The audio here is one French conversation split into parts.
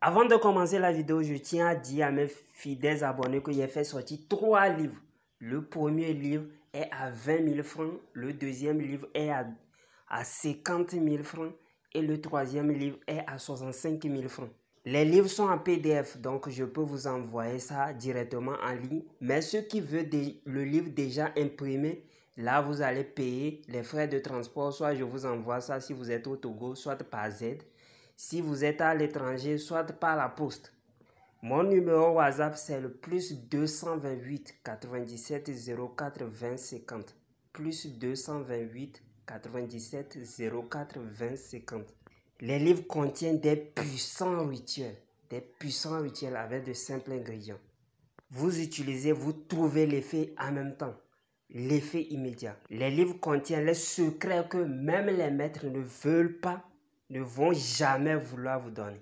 Avant de commencer la vidéo, je tiens à dire à mes fidèles abonnés que j'ai fait sortir 3 livres. Le premier livre est à 20 000 francs, le deuxième livre est à 50 000 francs et le troisième livre est à 65 000 francs. Les livres sont en PDF, donc je peux vous envoyer ça directement en ligne. Mais ceux qui veulent le livre déjà imprimé, là vous allez payer les frais de transport. Soit je vous envoie ça si vous êtes au Togo, soit par Z. Si vous êtes à l'étranger, soit par la poste. Mon numéro WhatsApp, c'est le plus 228 97 04 20 50. Plus 228 97 04 20 50. Les livres contiennent des puissants rituels avec de simples ingrédients. Vous utilisez, vous trouvez l'effet en même temps, l'effet immédiat. Les livres contiennent les secrets que même les maîtres ne veulent pas, ne vont jamais vouloir vous donner.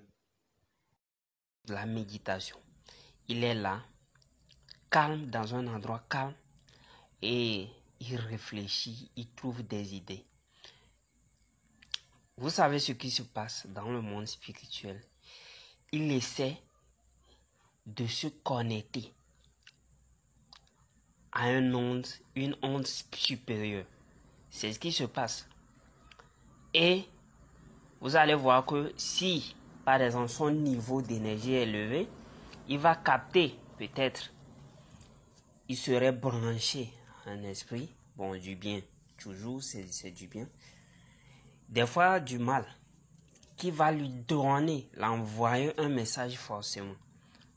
La méditation. Il est là, calme, dans un endroit calme, et il réfléchit, il trouve des idées. Vous savez ce qui se passe dans le monde spirituel. Il essaie de se connecter à une onde supérieure. C'est ce qui se passe. Et vous allez voir que si, par exemple, son niveau d'énergie est élevé, il va capter, peut-être, il serait branché à un esprit, bon, du bien, toujours c'est du bien, des fois du mal, qui va lui donner, l'envoyer un message forcément.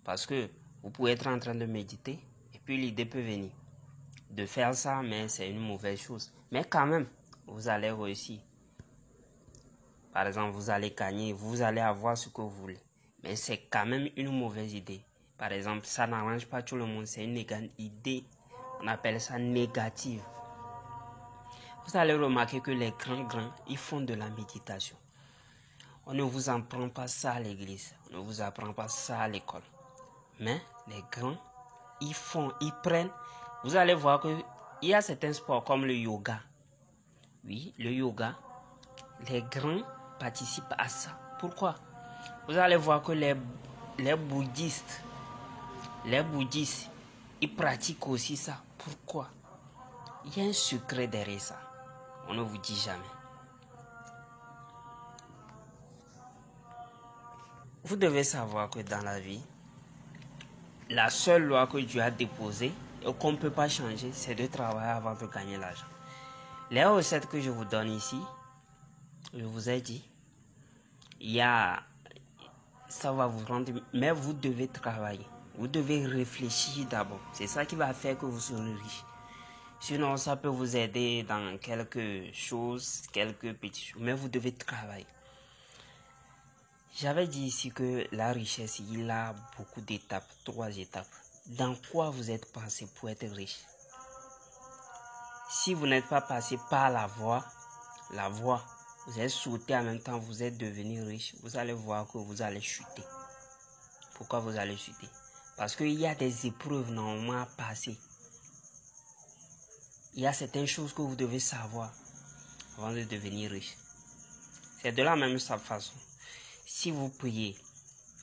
Parce que vous pouvez être en train de méditer, et puis l'idée peut venir de faire ça, mais c'est une mauvaise chose. Mais quand même, vous allez réussir. Par exemple, vous allez gagner, vous allez avoir ce que vous voulez. Mais c'est quand même une mauvaise idée. Par exemple, ça n'arrange pas tout le monde. C'est une idée, on appelle ça négative. Vous allez remarquer que les grands, ils font de la méditation. On ne vous apprend pas ça à l'église. On ne vous apprend pas ça à l'école. Mais les grands, ils prennent. Vous allez voir qu'il y a certains sports comme le yoga. Oui, le yoga. Les grands participent à ça. Pourquoi? Vous allez voir que les bouddhistes, ils pratiquent aussi ça. Pourquoi? Il y a un secret derrière ça. On ne vous dit jamais. Vous devez savoir que dans la vie, la seule loi que Dieu a déposée et qu'on ne peut pas changer, c'est de travailler avant de gagner l'argent. Les recettes que je vous donne ici, je vous ai dit, ça va vous rendre, mais vous devez travailler. Vous devez réfléchir d'abord. C'est ça qui va faire que vous serez riche. Sinon, ça peut vous aider dans quelques choses, quelques petites choses, mais vous devez travailler. J'avais dit ici que la richesse, il a beaucoup d'étapes, 3 étapes. Dans quoi vous êtes passé pour être riche? Si vous n'êtes pas passé par la voie, vous êtes sauté en même temps, vous êtes devenu riche, vous allez voir que vous allez chuter. Pourquoi vous allez chuter? Parce qu'il y a des épreuves normalement à passer. Il y a certaines choses que vous devez savoir avant de devenir riche. C'est de la même façon. Si vous priez,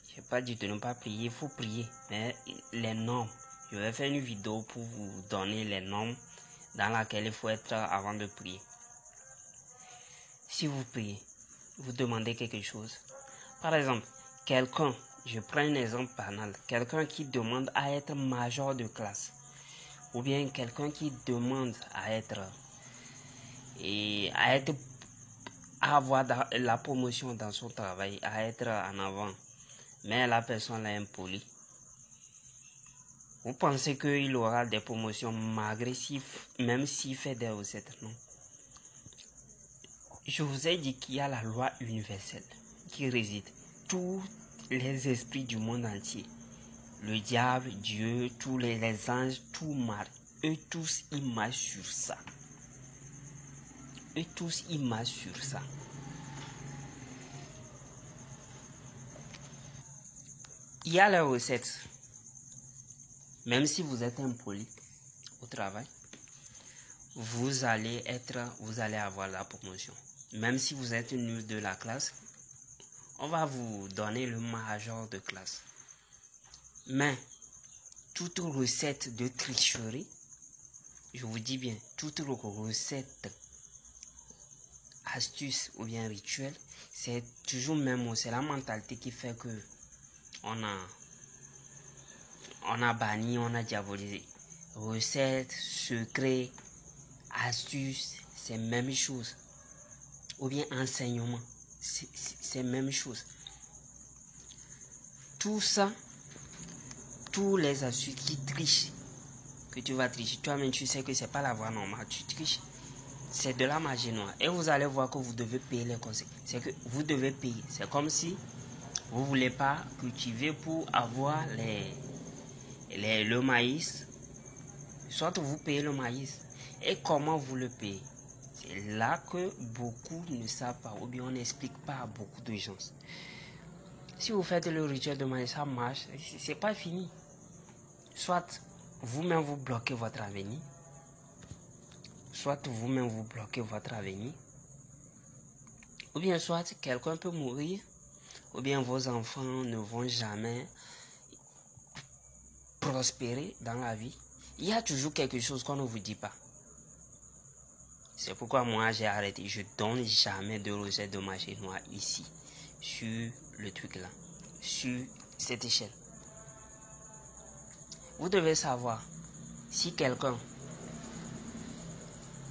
je n'ai pas dit de ne pas prier, il faut prier. Mais les normes, je vais faire une vidéo pour vous donner les normes dans lesquelles il faut être avant de prier. Si vous priez, vous demandez quelque chose. Par exemple, quelqu'un, je prends un exemple banal, quelqu'un qui demande à être major de classe. Ou bien quelqu'un qui demande à avoir la promotion dans son travail, à être en avant. Mais la personne est impolie. Vous pensez qu'il aura des promotions malgré même s'il fait des recettes? Non. Je vous ai dit qu'il y a la loi universelle qui réside. Tous les esprits du monde entier, le diable, Dieu, tous les anges, tout mal, eux tous ils marchent sur ça. Eux tous ils marchent sur ça. Il y a les recettes. Même si vous êtes impoli au travail, vous allez avoir la promotion. Même si vous êtes nul de la classe, on va vous donner le major de classe. Mais toute recette de tricherie, je vous dis bien, toute recette, astuce ou bien rituel, c'est toujours même, c'est la mentalité qui fait que on a banni, on a diabolisé. Recettes, secrets, astuces, c'est même chose. Ou bien enseignement, c'est même chose. Tout ça, tous les astuces qui trichent, que tu vas tricher, toi-même tu sais que c'est pas la voie normale, tu triches, c'est de la magie noire. Et vous allez voir que vous devez payer les conséquences. C'est que vous devez payer. C'est comme si vous voulez pas cultiver pour avoir le maïs. Soit vous payez le maïs. Et comment vous le payez? C'est là que beaucoup ne savent pas, ou bien on n'explique pas à beaucoup de gens. Si vous faites le rituel de maïs, ça marche, c'est pas fini. Soit vous-même vous bloquez votre avenir, soit vous-même vous bloquez votre avenir, ou bien soit quelqu'un peut mourir, ou bien vos enfants ne vont jamais prospérer dans la vie. Il y a toujours quelque chose qu'on ne vous dit pas. C'est pourquoi moi j'ai arrêté. Je donne jamais de recettes de magie noire ici, sur le truc là, sur cette échelle. Vous devez savoir, si quelqu'un,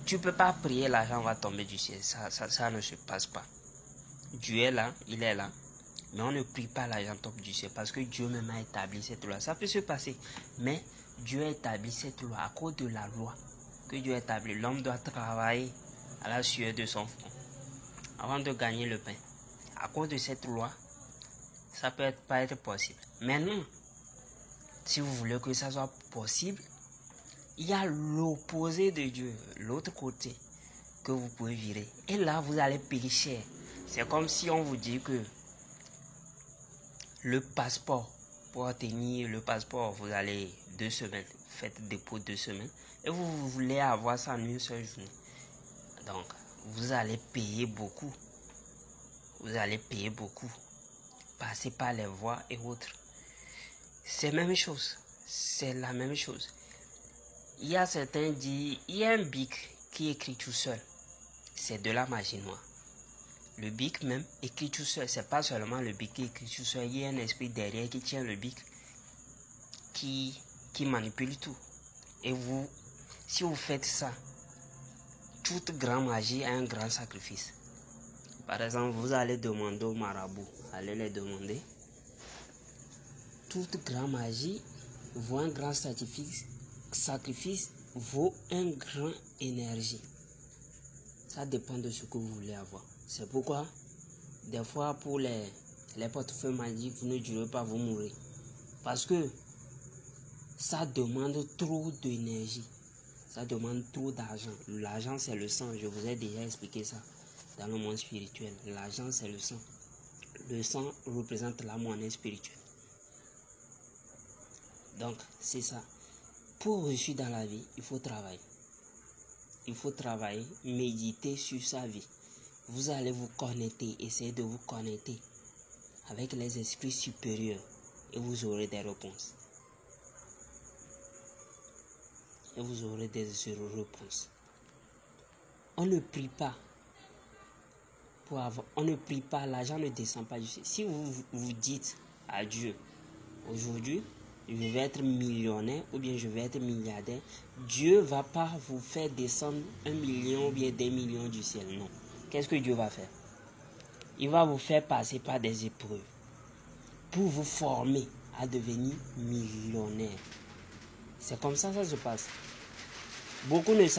tu peux pas prier, l'argent va tomber du ciel. Ça ne se passe pas. Dieu est là, il est là. Mais on ne prie pas l'argent tombe du ciel parce que Dieu même a établi cette loi. Ça peut se passer, mais Dieu a établi cette loi à cause de la loi que Dieu a établie. L'homme doit travailler à la sueur de son front avant de gagner le pain. À cause de cette loi, ça peut pas être possible. Maintenant, si vous voulez que ça soit possible, il y a l'opposé de Dieu, l'autre côté, que vous pouvez virer. Et là, vous allez payer cher. C'est comme si on vous dit que le passeport, pour obtenir le passeport, vous allez 2 semaines, faites dépôt 2 semaines, et vous voulez avoir ça en une seule journée. Donc, vous allez payer beaucoup. Vous allez payer beaucoup. Passer par les voies et autres. C'est la même chose. C'est la même chose. Il y a certains dit, il y a un bic qui écrit tout seul. C'est de la magie noire. Le bic même écrit tout seul. C'est pas seulement le bic qui écrit tout seul. Il y a un esprit derrière qui tient le bic, qui manipule tout. Et vous, si vous faites ça, toute grande magie a un grand sacrifice. Par exemple, vous allez demander au marabout, allez les demander. Toute grande magie vaut un grand sacrifice vaut un grand énergie. Ça dépend de ce que vous voulez avoir. C'est pourquoi, des fois, pour les portefeuilles magiques, vous ne durez pas, vous mourrez. Parce que ça demande trop d'énergie. Ça demande trop d'argent. L'argent, c'est le sang. Je vous ai déjà expliqué ça dans le monde spirituel. L'argent, c'est le sang. Le sang représente la monnaie spirituelle. Donc, c'est ça. Pour réussir dans la vie, il faut travailler. Il faut travailler, méditer sur sa vie. Vous allez vous connecter, essayer de vous connecter avec les esprits supérieurs et vous aurez des réponses. Et vous aurez des réponses. On ne prie pas pour avoir. On ne prie pas, l'argent ne descend pas du ciel. Si vous dites à Dieu, aujourd'hui, je vais être millionnaire ou bien je vais être milliardaire, Dieu ne va pas vous faire descendre 1 million ou bien 2 millions du ciel. Non. Qu'est-ce que Dieu va faire? Il va vous faire passer par des épreuves pour vous former à devenir millionnaire. C'est comme ça que ça se passe. Beaucoup ne savent